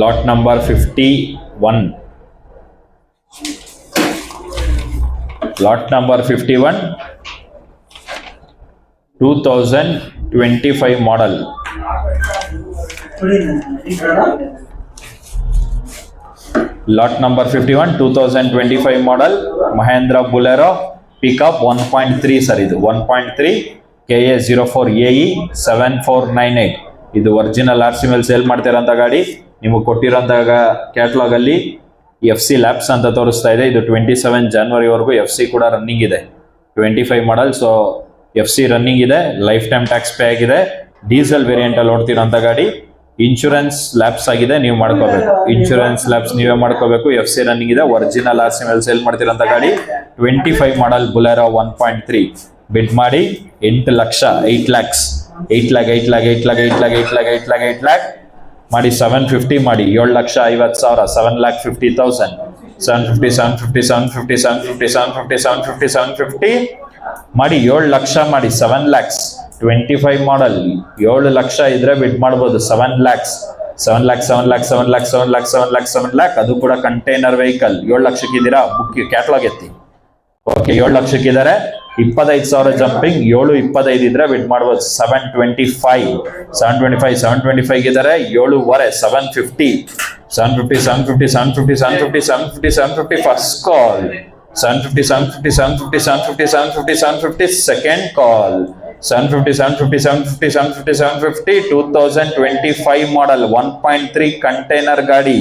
lot number 51. Lot number 51, 2025 model. Lot number 51, 2025 model, Mahindra Bolero pickup 1.3 sir, ಇದು 1.3 KA04AE 7498. ಇದು original RC ಮೇಲೆ sale ಮಾಡ್ತಿರೋಂಥ ಗಾಡಿ. ನಿಮಗೆ ಕೊಟ್ಟಿರೋಂಥ ಕ್ಯಾಟ್ಲಾಗ್ ಅಲ್ಲಿ FC ಲ್ಯಾಬ್ಸ್ ಅಂತ ತೋರಿಸ್ತಾ ಇದೆ. ಇದು 27 ಜನವರಿವರೆಗೂ FC ಕೂಡ ರನ್ನಿಂಗ್ ಇದೆ. 25 ಮಾಡಲ್, ಸೊ FC ರನ್ನಿಂಗ್ ಇದೆ, ಲೈಫ್ ಟೈಮ್ ಟ್ಯಾಕ್ಸ್ ಪೇ ಆಗಿದೆ. ಡೀಸೆಲ್ ವೇರಿಯಂಟ್ ಅಲ್ಲಿ ಓಡ್ತಿರೋಂಥ ಗಾಡಿ. ಇನ್ಶೂರೆನ್ಸ್ ಲ್ಯಾಬ್ಸ್ ಆಗಿದೆ, ನೀವು ಮಾಡ್ಕೋಬೇಕು. ಇನ್ಶೂರೆನ್ಸ್ ಲ್ಯಾಬ್ಸ್ ನೀವೇ ಮಾಡ್ಕೋಬೇಕು. FC ರನ್ನಿಂಗ್ ಇದೆ, ಒರಿಜಿನಲ್ RC ಮೇಲೆ ಸೇಲ್ ಮಾಡ್ತಿರೋಂಥ ಗಾಡಿ. 25 ಮಾಡಲ್ ಬುಲೆರೋ 1.3 ಬಿಡ್ ಮಾಡಿ 8 ಲಕ್ಷ 8 lakhs ಮಾಡಿ 750 ಮಾಡಿ 7,50,000 7,50,000 750 ಮಾಡಿ 7 ಲಕ್ಷ ಮಾಡಿ 7 lakhs. 25 ಮಾಡಲ್ 7 ಲಕ್ಷ ಇದ್ರೆ ಬಿಡ್ ಮಾಡ್ಬೋದು. 7 lakhs ಅದು ಕೂಡ ಕಂಟೈನರ್ ವೆಹಿಕಲ್. 7 ಲಕ್ಷಕ್ಕೆ ಇದ್ದೀರಾ, ಬುಕ್ ಕ್ಯಾಟ್ಲಾಗ್ ಎತ್ತಿ. ಓಕೆ, 7 ಲಕ್ಷಕ್ಕಿದ್ದಾರೆ. 25,000 ಜಂಪಿಂಗ್, 725 ಇದ್ರೆ ಬಿಡ್ ಮಾಡ್ಬೋದು. 725 ಇದ್ದಾರೆ. 7.5 750 ಫಸ್ಟ್ ಕಾಲ್. 750 ಸೆಕೆಂಡ್ ಕಾಲ್. 750 2025 ಮಾಡಲ್ 1.3 ಕಂಟೈನರ್ ಗಾಡಿ.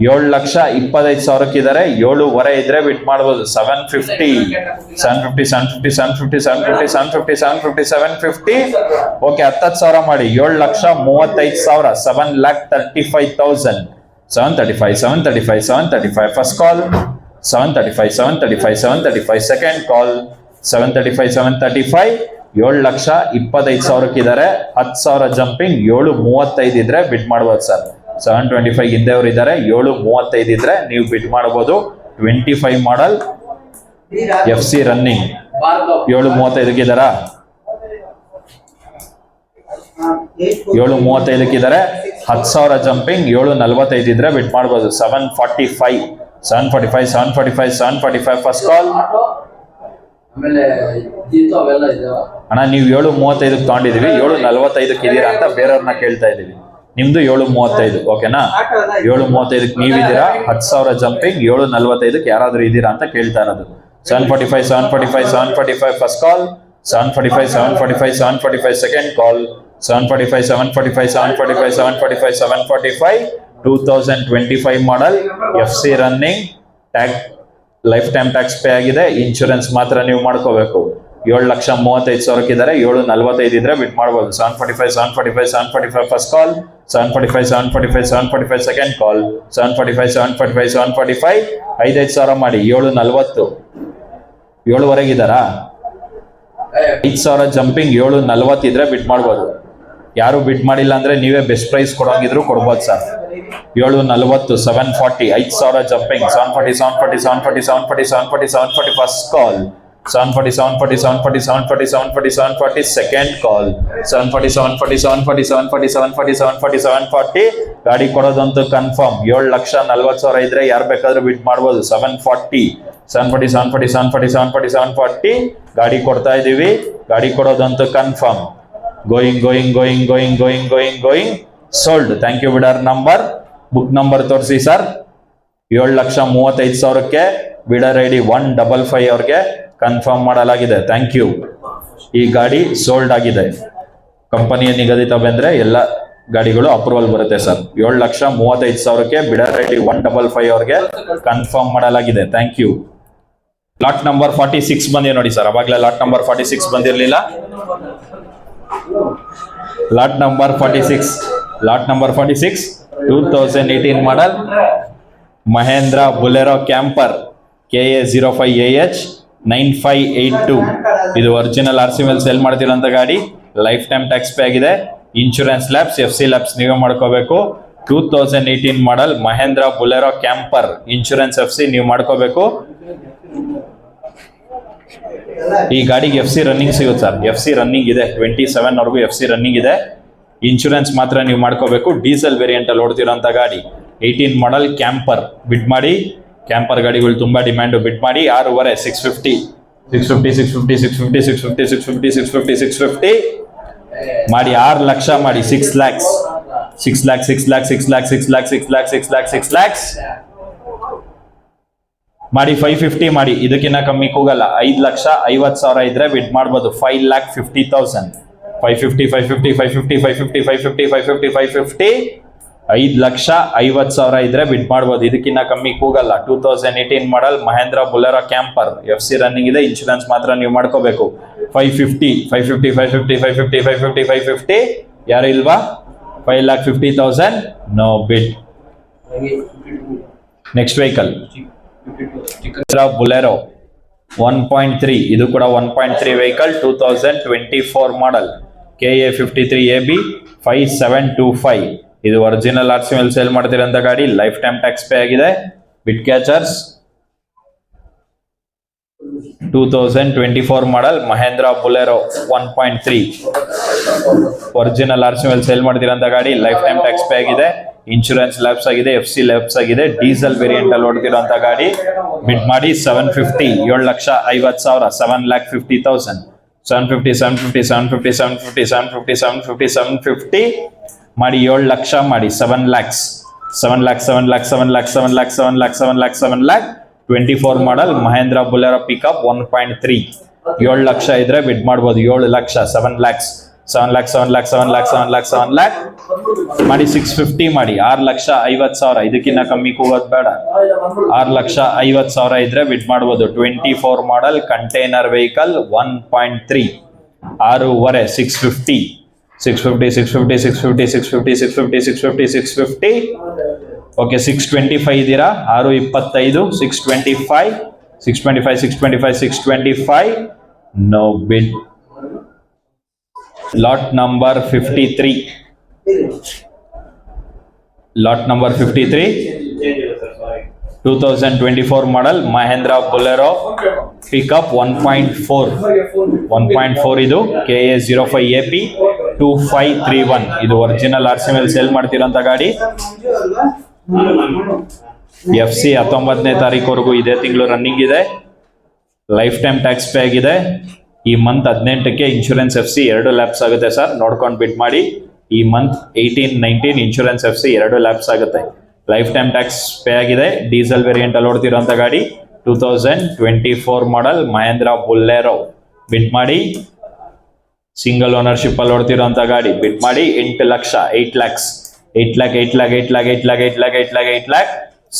7,25,000 ಇದ್ದಾರೆ. 7.5 ಇದ್ರೆ ಬಿಟ್ ಮಾಡ್ಬೋದು. 750 ಓಕೆ, 10,000 ಮಾಡಿ 7,35,000 7,35,000 735 ಫಸ್ಟ್ ಕಾಲ್. 735 ಸೆಕೆಂಡ್ ಕಾಲ್. 735 7,25,000 ಇದ್ದಾರೆ. 10,000 ಜಂಪಿಂಗ್. 7.35 ಇದ್ರೆ ಬಿಡ್ ಮಾಡ್ಬೋದು ಸರ್. 725 ಹಿಂದೆಯವರು ಇದ್ದಾರೆ. 7.35 ಇದ್ರೆ ನೀವು ಬಿಡ್ ಮಾಡಬಹುದು. 25 ಮಾಡಲ್ FC ರನ್ನಿಂಗ್. 7.35 ಇದ್ದಾರಾ? 7.35 ಇದ್ದಾರೆ. 10,000 ಜಂಪಿಂಗ್. 7.45 ಇದ್ರೆ ಬಿಡ್ ಮಾಡಬಹುದು. 745 ಫಸ್ಟ್ ಕಾಲ್. ಅಣ್ಣ, ನೀವು 7.35 ತಗೊಂಡಿದೀವಿ, 7.45 ಇದೀರಾ ಅಂತ ಬೇರೆಯವ್ರನ್ನ ಕೇಳ್ತಾ ಇದೀವಿ. ನಿಮ್ದು 7.35 ಓಕೆನಾ? 7.35 ನೀವಿದ್ದೀರಾ. 10,000 ಜಂಪಿಂಗ್. 7.45 ಯಾರಾದ್ರೂ ಇದ್ದೀರಾ ಅಂತ ಕೇಳ್ತಾ ಇರೋದು. 745 ಫಸ್ಟ್ ಕಾಲ್. 745 ಸೆಕೆಂಡ್ ಕಾಲ್. 745 2025 ಮಾಡಲ್ FC running. Life time tax pay ಆಗಿದೆ. ಇನ್ಶೂರೆನ್ಸ್ ಮಾತ್ರ ನೀವು ಮಾಡ್ಕೋಬೇಕು. 7,35,000 ಇದ್ದಾರೆ. 7.45 ಇದ್ರೆ ಬಿಟ್ ಮಾಡ್ಬೋದು. 745 ಫಸ್ಟ್ ಕಾಲ್. 745 ಸೆಕೆಂಡ್ ಕಾಲ್. 745 5,000 ಮಾಡಿ 7.40 7ವರೆಗೆ ಇದ್ದಾರಾ? 5,000 ಜಂಪಿಂಗ್. 7.40 ಇದ್ರೆ ಬಿಟ್ ಮಾಡ್ಬೋದು. ಯಾರು ಬಿಟ್ ಮಾಡಿಲ್ಲ ಅಂದ್ರೆ ನೀವೇ ಬೆಸ್ಟ್ ಪ್ರೈಸ್ ಕೊಡೋಂಗಿದ್ರು ಕೊಡ್ಬೋದು sir. 7.40 740 5,000 jumping. 740 first call. 740 second ಕಾಲ್. 740 ಗಾಡಿ ಕೊಡೋದಂತೂ ಕನ್ಫರ್ಮ್. 7,40,000 ಇದ್ರೆ ಯಾರು ಬೇಕಾದ್ರೂ ಬಿಟ್ ಮಾಡ್ಬೋದು. 740 ಗಾಡಿ ಕೊಡ್ತಾ ಇದೀವಿ. ಗಾಡಿ ಕೊಡೋದಂತೂ confirm. Going sold. Thank you. Bidder number, book number ತೋರಿಸಿ ಸರ್. 7,35,000ಕ್ಕೆ ಬಿಡರ್ ID 155 ಅವ್ರಿಗೆ ಕನ್ಫರ್ಮ್ ಮಾಡಲಾಗಿದೆ. Thank you. ಈ ಗಾಡಿ ಸೋಲ್ಡ್ ಆಗಿದೆ. ಕಂಪನಿಯ ನಿಗದಿತ ಬಂದ್ರೆ ಎಲ್ಲ ಗಾಡಿಗಳು ಅಪ್ರೂವಲ್ ಬರುತ್ತೆ ಸರ್. 7,35,000ಕ್ಕೆ ಬಿಡರ್ ID 155 ಅವ್ರಿಗೆ ಕನ್ಫರ್ಮ್ ಮಾಡಲಾಗಿದೆ. Thank you. ಲಾಟ್ ನಂಬರ್ 46 ಬಂದಿದೆ ನೋಡಿ ಸರ್. ಅವಾಗಲೇ ಲಾಟ್ ನಂಬರ್ 46 ಬಂದಿರಲಿಲ್ಲ. Lot number 46 2018 model Mahindra Bolero camper KA05AH 9582. ಇದು ಒರಿಜಿನಲ್ RC ಮೇಲೆ ಸೇಲ್ ಮಾಡ್ತಿರೋಂಥ ಗಾಡಿ. ಲೈಫ್ ಟೈಮ್ ಟ್ಯಾಕ್ಸ್ ಪೇ ಆಗಿದೆ. ಇನ್ಶೂರೆನ್ಸ್ ಲ್ಯಾಬ್ಸ್, FC ಲ್ಯಾಬ್ಸ್ ನೀವೇ ಮಾಡ್ಕೋಬೇಕು. 2018 model Mahindra Bolero camper. Insurance FC ನೀವು ಮಾಡ್ಕೋಬೇಕು. ಈ ಗಾಡಿಗೆ FC ರನ್ನಿಂಗ್ ಸಿಗುತ್ತೆ ಸರ್. FC ರನ್ನಿಂಗ್ ಇದೆ. 27 ವರೆಗೂ FC ರನ್ನಿಂಗ್ ಇದೆ. ಇನ್ಶೂರೆನ್ಸ್ ಮಾತ್ರ ನೀವು ಮಾಡ್ಕೋಬೇಕು. ಡೀಸೆಲ್ ವೇರಿಯಂಟ್ ಅಲ್ಲಿ ಓಡ್ತಿರೋಂಥ ಗಾಡಿ 18 ಮಾಡಲ್ ಕ್ಯಾಂಪರ್. ಬಿಡ್ ಮಾಡಿ, ಕ್ಯಾಂಪರ್ ಗಾಡಿಗಳು ತುಂಬಾ ಡಿಮ್ಯಾಂಡ್. ಬಿಡ್ ಮಾಡಿ 6.5 650 ಮಾಡಿ 6 ಲಕ್ಷ ಮಾಡಿ 6 lakhs ಮಾಡಿ 550 ಮಾಡಿ. ಇದಕ್ಕಿಂತ ಕಮ್ಮಿ ಕೂಗಲ್ಲ. 5,50,000 ಇದ್ರೆ ಬಿಡ್ ಮಾಡ್ಬೋದು. 5,50,000 550 5,50,000 ಇದ್ರೆ ಬಿಡ್ ಮಾಡ್ಬೋದು. ಇದಕ್ಕಿಂತ ಕಮ್ಮಿ ಕೂಗಲ್ಲ. 2018 model Mahindra Bolero camper. FC running ಇದೆ. ಇನ್ಶೂರೆನ್ಸ್ ಮಾತ್ರ ನೀವು ಮಾಡ್ಕೋಬೇಕು. 550 ಯಾರು ಇಲ್ವಾ? 5,50,000 no bid. Next vehicle Bolero 1.3. ಇದು ಕೂಡ 1.3 ವೆಹಿಕಲ್. 2024 ಮಾಡಲ್ KA 53AB 5725. ಇದು ಒರಿಜಿನಲ್ RC ಮೇಲೆ ಸೇಲ್ ಮಾಡ್ತಿರೋಂಥ ಗಾಡಿ. ಲೈಫ್ ಟೈಮ್ ಟ್ಯಾಕ್ಸ್ ಪೇ ಆಗಿದೆ. ಬಿಟ್ ಕ್ಯಾಚರ್ಸ್ 2024 ಮಾಡಲ್ ಮಹೇಂದ್ರ ಬುಲೆರೋ 1.3 ಒರಿಜಿನಲ್ RC ಮೇಲೆ ಸೇಲ್ ಮಾಡ್ತಿರೋಂಥ ಗಾಡಿ. ಲೈಫ್ ಟೈಮ್ ಟ್ಯಾಕ್ಸ್ ಪೇ ಆಗಿದೆ. ಇನ್ಶೂರೆನ್ಸ್ ಲ್ಯಾಪ್ಸ್ ಆಗಿದೆ. FC ಲ್ಯಾಪ್ಸ್ ಆಗಿದೆ. ಡೀಸೆಲ್ ವೇರಿಯಂಟ್ ಅಲ್ಲಿ ಓಡ್ತಿರೋಂಥ ಗಾಡಿ. ಬಿಡ್ ಮಾಡಿ 750 7,50,000 7,50,000 750 ಮಾಡಿ 7 ಲಕ್ಷ ಮಾಡಿ 7 lakhs 24 ಮಾಡಲ್ ಮಹೇಂದ್ರ ಬುಲೆರೋ ಪಿಕಪ್ 1.3 7 ಲಕ್ಷ ಇದ್ರೆ ಬಿಡ್ ಮಾಡ್ಬೋದು. 7 ಲಕ್ಷ 7 lakhs ಮಾಡಿ 650 ಮಾಡಿ 6,50,000. ಇದಕ್ಕಿಂತ ಕಮ್ಮಿ ಕೂಗೋದು ಬೇಡ. 6,50,000 ಇದ್ರೆ ಬಿಡ್ ಮಾಡ್ಬೋದು. 24 ಮಾಡಲ್ ಕಂಟೈನರ್ ವೆಹಿಕಲ್ 1.3 6.5 650 ಓಕೆ. 625 ಇದ್ದೀರಾ? 625 ನೋ ಬಿಡ್. ಲಾಟ್ ನಂಬರ್ 53 2024 ಮಾಡಲ್ ಮಹೇಂದ್ರ ಬುಲೆರೋ ಪಿಕಪ್ 1.4 ಇದು KA 05AP 2531. ಇದು ಒರಿಜಿನಲ್ RC ಮೇಲೆ ಸೇಲ್ ಮಾಡ್ತಿರೋಂಥ ಗಾಡಿ. FC 19ನೇ ತಾರೀಕುವರೆಗೂ ಇದೇ ತಿಂಗಳು ರನ್ನಿಂಗ್ ಇದೆ. ಲೈಫ್ ಟೈಮ್ ಟ್ಯಾಕ್ಸ್ ಪೇ ಆಗಿದೆ. ಈ ಮಂತ್ 18ಕ್ಕೆ ಇನ್ಶೂರೆನ್ಸ್ FC 2 ಲ್ಯಾಪ್ಸ್ ಆಗುತ್ತೆ ಸರ್. ನೋಡ್ಕೊಂಡು ಬಿಡ್ ಮಾಡಿ. ಈ ಮಂತ್ 18-19 ಇನ್ಶೂರೆನ್ಸ್ FC 2 ಲ್ಯಾಪ್ಸ್ ಆಗುತ್ತೆ. ಲೈಫ್ ಟೈಮ್ ಟ್ಯಾಕ್ಸ್ ಪೇ ಆಗಿದೆ. ಡೀಸೆಲ್ ವೇರಿಯಂಟ್ ಅಲ್ಲಿ ಓಡ್ತಿರೋಂಥ ಗಾಡಿ. 2024 ಮಾಡಲ್ ಮಹೇಂದ್ರ ಬುಲೆರೋ. ಬಿಡ್ ಮಾಡಿ. ಸಿಂಗಲ್ ಓನರ್ಶಿಪ್ ಅಲ್ಲಿ ಓಡ್ತಿರೋಂಥ ಗಾಡಿ. ಬಿಡ್ ಮಾಡಿ 8 ಲಕ್ಷ 8 lakhs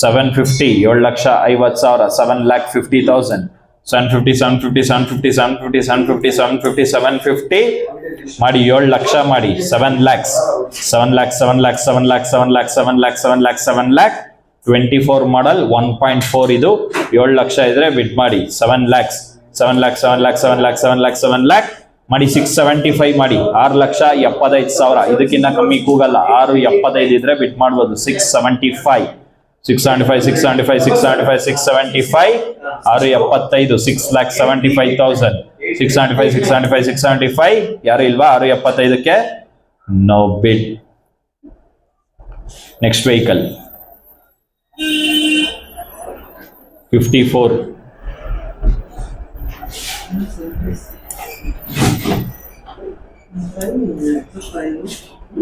750 7,50,000 7,50,000 750 ಮಾಡಿ 7 ಲಕ್ಷ ಮಾಡಿ 7 lakhs 24 ಮಾಡಲ್ 1.4 ಇದು 7 ಲಕ್ಷ ಇದ್ರೆ ಬಿಡ್ ಮಾಡಿ 7 lakhs ಮಾಡಿ 675 ಮಾಡಿ 6,75,000. ಇದಕ್ಕಿಂತ ಕಮ್ಮಿ ಕೂಗಲ್ಲ. 675 ಇದ್ರೆ ಬಿಡ್ ಮಾಡ್ಬೋದು. 675 675 6,75,000 675 ಯಾರು ಇಲ್ವಾ? 675ಕ್ಕೆ no bid. Next vehicle 54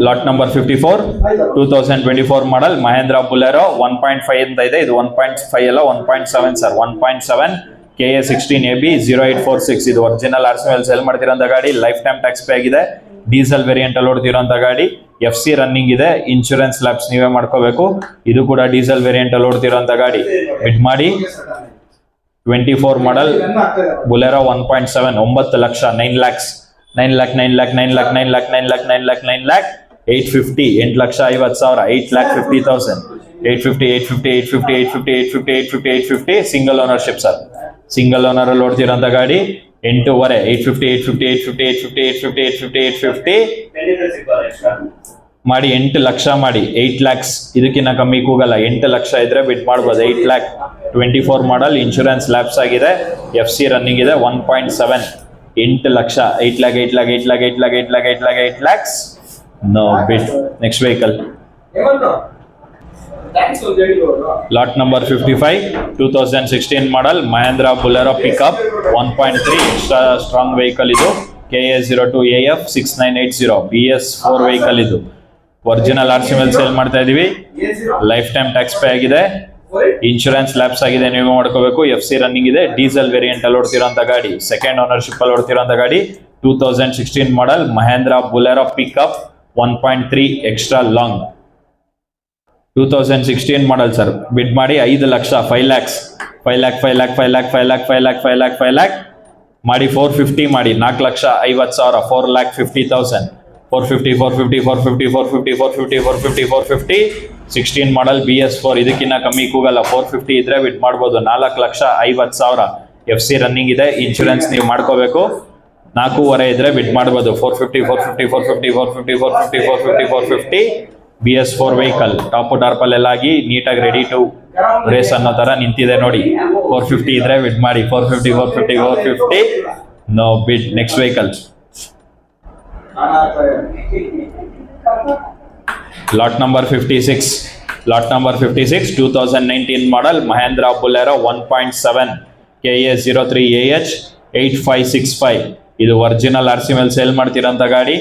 lot number 54 2024 ಮಾಡಲ್ ಮಹೇಂದ್ರ ಬುಲೆರೋ 1.5 ಅಂತ ಇದೆ. ಇದು 1.5 ಅಲ್ಲ 1.7 ಸರ್. 1.7 KA 16AB 0846. ಇದು ಒರಿಜಿನಲ್ RC ಮೇಲೆ ಸೇಲ್ ಮಾಡ್ತಿರೋಂಥ ಗಾಡಿ. ಲೈಫ್ ಟೈಮ್ ಟ್ಯಾಕ್ಸ್ ಪೇ ಆಗಿದೆ. ಡೀಸೆಲ್ ವೇರಿಯಂಟ್ ಅಲ್ಲಿ ಓಡ್ತಿರೋಂಥ ಗಾಡಿ. FC ರನ್ನಿಂಗ್ ಇದೆ. ಇನ್ಶೂರೆನ್ಸ್ ಲ್ಯಾಪ್ಸ್ ನೀವೇ ಮಾಡ್ಕೋಬೇಕು. ಇದು ಕೂಡ ಡೀಸೆಲ್ ವೇರಿಯಂಟ್ ಅಲ್ಲಿ ಓಡ್ತಿರೋಂಥ ಗಾಡಿ. ಬಿಡ್ ಮಾಡಿ 24 model Bolero 1.7 9 lakh 9 lakhs 850 8,50,000 850 single ownership sir. Single owner ಅಲ್ಲಿ ಓಡ್ತಿರೋಂಥ ಗಾಡಿ. 8.5 850 ಮಾಡಿ 8 ಲಕ್ಷ ಮಾಡಿ 8 lakhs. ಇದಕ್ಕಿಂತ ಕಮ್ಮಿ ಕೂಗಲ್ಲ. 8 ಲಕ್ಷ ಇದ್ರೆ ಬಿಡ್ ಮಾಡ್ಬೋದು. 8 lakh 24 ಮಾಡಲ್ ಇನ್ಶೂರೆನ್ಸ್ ಲ್ಯಾಪ್ಸ್ ಆಗಿದೆ. FC ರನ್ನಿಂಗ್ ಇದೆ. 1.7 8 lakh 8 lakhs No bid. Next vehicle. Lot number 55, 2016 model Mahindra Bolero pickup 1.3 extra strong vehicle ಇದು KA02AF 6980 BS4 vehicle ಇದು ಒರಿಜಿನಲ್ RC ಮೇಲೆ ಸೇಲ್ ಮಾಡ್ತಾ ಇದೀವಿ. ಲೈಫ್ ಟೈಮ್ ಟ್ಯಾಕ್ಸ್ ಪೇ ಆಗಿದೆ, ಇನ್ಶೂರೆನ್ಸ್ ಲ್ಯಾಪ್ಸ್ ಆಗಿದೆ, ನೀವು ಮಾಡ್ಕೋಬೇಕು. FC ರನ್ನಿಂಗ್ ಇದೆ, ಡೀಸೆಲ್ ವೇರಿಯಂಟ್ ಅಲ್ಲಿ ಓಡ್ತಿರೋಂಥ ಗಾಡಿ, ಸೆಕೆಂಡ್ ಓನರ್ಶಿಪ್ ಅಲ್ಲಿ ಓಡ್ತಿರೋಂಥ ಗಾಡಿ. 2016 model Mahindra Bolero pickup 1.3 extra long 2016 model sir. Bid ಮಾಡಿ 5 ಲಕ್ಷ 5 ಲ್ಯಾಕ್ಸ್ 5 ಲ್ಯಾಕ್ 5 ಲ್ಯಾಕ್ 5 ಲ್ಯಾಕ್ 5 ಲ್ಯಾಕ್ 5 ಲ್ಯಾಕ್ 5 ಲ್ಯಾಕ್ 5 ಲ್ಯಾಕ್ ಮಾಡಿ 450 ಮಾಡಿ 4,50,000 4,50,000 450 450 450 450 450 450 450 16 ಮಾಡೆಲ್ BS4 ಇದಕ್ಕಿಂತ ಕಮ್ಮಿ ಕೂಗಲ್ಲ. 450 ಇದ್ರೆ ಬಿಡ್ ಮಾಡ್ಬೋದು. 4,50,000 FC ರನ್ನಿಂಗ್ ಇದೆ, ಇನ್ಶೂರೆನ್ಸ್ ನೀವು ಮಾಡ್ಕೋಬೇಕು. 4.5 ಇದ್ರೆ ಬಿಡ್ ಮಾಡ್ಬೋದು. 450 450 450 450 450 450 450 BS4 ವೆಹಿಕಲ್ ಟಾಪ್ ಟಾರ್ಪಲ್ ಎಲ್ಲ ಆಗಿ ನೀಟಾಗಿ ರೆಡಿ ಟು ರೇಸ್ ಅನ್ನೋ ತರ ನಿಂತಿದೆ ನೋಡಿ. 450 ಇದ್ರೆ ಬಿಡ್ ಮಾಡಿ. 450 450 450 no bid. Next vehicle lot number 56, lot number 56 2019 model Mahindra Bolero 1.7 KA03AH 8565 ಇದು ಒರಿಜಿನಲ್ RC ಮೇಲೆ ಸೇಲ್ ಮಾಡ್ತಿರೋಂಥ ಗಾಡಿ.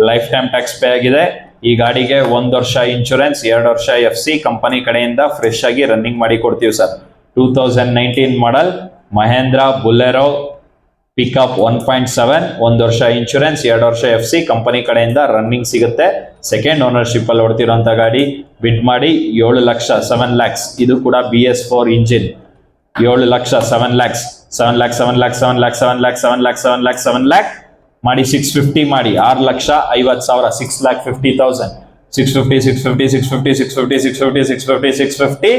ಲೈಫ್ ಟೈಮ್ ಟ್ಯಾಕ್ಸ್ ಪೇ ಆಗಿದೆ. ಈ ಗಾಡಿಗೆ 1 ವರ್ಷ ಇನ್ಶೂರೆನ್ಸ್, 2 ವರ್ಷ FC ಕಂಪನಿ ಕಡೆಯಿಂದ ಫ್ರೆಶ್ ಆಗಿ ರನ್ನಿಂಗ್ ಮಾಡಿ ಕೊಡ್ತೀವಿ sir. 2019 model Mahindra Bolero pickup 1.7 1 ವರ್ಷ ಇನ್ಶೂರೆನ್ಸ್, 2 ವರ್ಷ FC ಕಂಪನಿ ಕಡೆಯಿಂದ ರನ್ನಿಂಗ್ ಸಿಗುತ್ತೆ. ಸೆಕೆಂಡ್ ಓನರ್ಶಿಪ್ ಅಲ್ಲಿ ಓಡ್ತಿರೋಂಥ ಗಾಡಿ. ಬಿಡ್ ಮಾಡಿ 7 ಲಕ್ಷ 7 ಲ್ಯಾಕ್ಸ್ ಇದು ಕೂಡ BS4 engine. 7 lakh 7 lakhs 7 lac 7 lac 7 lac 7 lac 7 lac 7 lac 7 lac ಮಾಡಿ 650 ಮಾಡಿ 6,50,000 6,50,000 650 650 650 650 650 650 650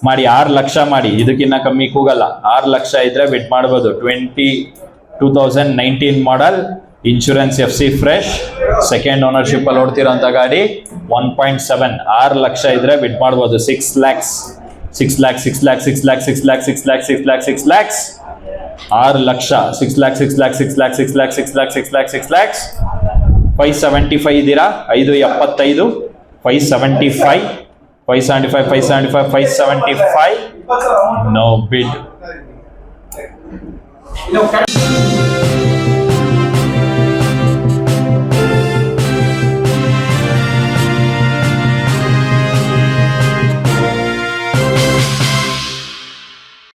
ಮಾಡಿ 6 ಲಕ್ಷ ಮಾಡಿ. ಇದಕ್ಕಿಂತ ಕಮ್ಮಿ ಕೂಗಲ್ಲ. 6 ಲಕ್ಷ ಇದ್ರೆ ಬಿಡ್ ಮಾಡ್ಬೋದು. 2019 model insurance FC fresh, second ownership ಅಲ್ಲಿ ಓಡ್ತಿರೋಂಥ ಗಾಡಿ. 1.7 6 ಲಕ್ಷ ಇದ್ರೆ ಬಿಡ್ ಮಾಡ್ಬೋದು. 6 lakhs 6 lac 6 lac 6 lac 6 lac 6 lac 6 lac 6 lakhs 6 lakh 6 lac 6 lac 6 lac 6 lac 6 lac 6 lac 6 lakhs 575 ಇದ್ದೀರಾ. 575 575 575 575 575 ನೋ ಬಿಡ್.